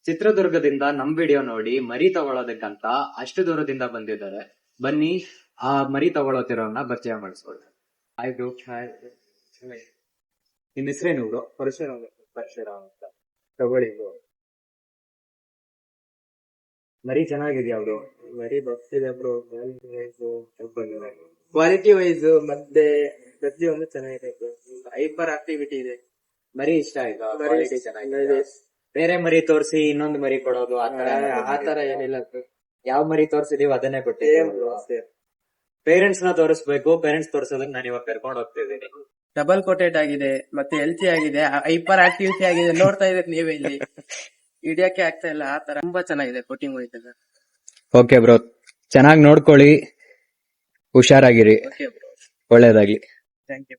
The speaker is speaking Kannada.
ಚಿತ್ರದುರ್ಗದಿಂದ ನಮ್ ವಿಡಿಯೋ ನೋಡಿ ಮರಿ ತಗೊಳೋದಕ್ಕಂತ ಅಷ್ಟು ದೂರದಿಂದ ಬಂದಿದ್ದಾರೆ. ಬನ್ನಿ ಆ ಮರಿ ತಗೊಳೋತಿರೋನ್ನ ಪರಿಚಯ ಮಾಡಿಸ್ಕೊಳ್ಳಿ. Hi bro. ನಿಮ್ ಹೆಸರೇನು ಬ್ರೋ? ಪರಶುರಾಮ್ ಅಂತ. ತಗೊಳ್ಳಿ ಬ್ರೋ. ಮರಿ ಚೆನ್ನಾಗಿದ್ಯಾ ಬ್ರೋ? ಮರಿ ಬರ್ತಿದೆ ಬ್ರೋ. ಕ್ವಾಲಿಟಿ ವೈಸ್ ಮತ್ತೆ ಪ್ರತಿಯೊಂದು ಚೆನ್ನಾಗಿದೆ ಬ್ರೋ. ಹೈಪರ್ ಆಕ್ಟಿವಿಟಿ ಇದೆ. ಮರಿ ಇಷ್ಟ ಆಯ್ತಾ? ಮರಿ ಕ್ವಾಲಿಟಿ ಚೆನ್ನಾಗಿದೆ. ಬೇರೆ ಮರಿ ತೋರಿಸಿ ಇನ್ನೊಂದು ಮರಿ ಕೊಡೋದು ಆತರ ಏನಿಲ್ಲ ಬ್ರೋ. ಯಾವ ಮರಿ ತೋರಿಸಿದೀವಿ ಅದನ್ನೇ ಸೇಮ್ ಕೊಟ್ಟಿದ್ದೀವಿ. Bro, same. ಪೇರೆಂಟ್ಸ್ ನ ತೋರಿಸ್ಬೇಕು. ಪೇರೆಂಟ್ಸ್ ತೋರಿಸೋದಕ್ಕೆ ನಾನು ಇವಾಗ ಕರ್ಕೊಂಡು ಹೋಗ್ತಿದ್ದೀನಿ. ಡಬಲ್ ಕೋಟೆಡ್ ಆಗಿದೆ, ಮತ್ತೆ ಹೆಲ್ತಿ ಆಗಿದೆ, ಹೈಪರ್ ಆಕ್ಟಿವಿಟಿ ಆಗಿದೆ. ನೋಡ್ತಾ ಇದ್ರೆ ನೀವೇ ಇಲ್ಲಿ ಹಿಡಿಯಕ್ಕೆ ಆಗ್ತಾ ಇಲ್ಲ. ಆ ತರ ತುಂಬಾ ಚೆನ್ನಾಗಿದೆ. ಕೋಟಿಂಗ್ ಹೋಯ್ತಲ್ಲ. ಓಕೆ ಬ್ರೋ, ಚೆನ್ನಾಗಿ ನೋಡ್ಕೊಳ್ಳಿ, ಹುಷಾರಾಗಿರಿ, ಓಕೆ ಬ್ರೋ, ಒಳ್ಳೇದಾಗ್ಲಿ. Thank you.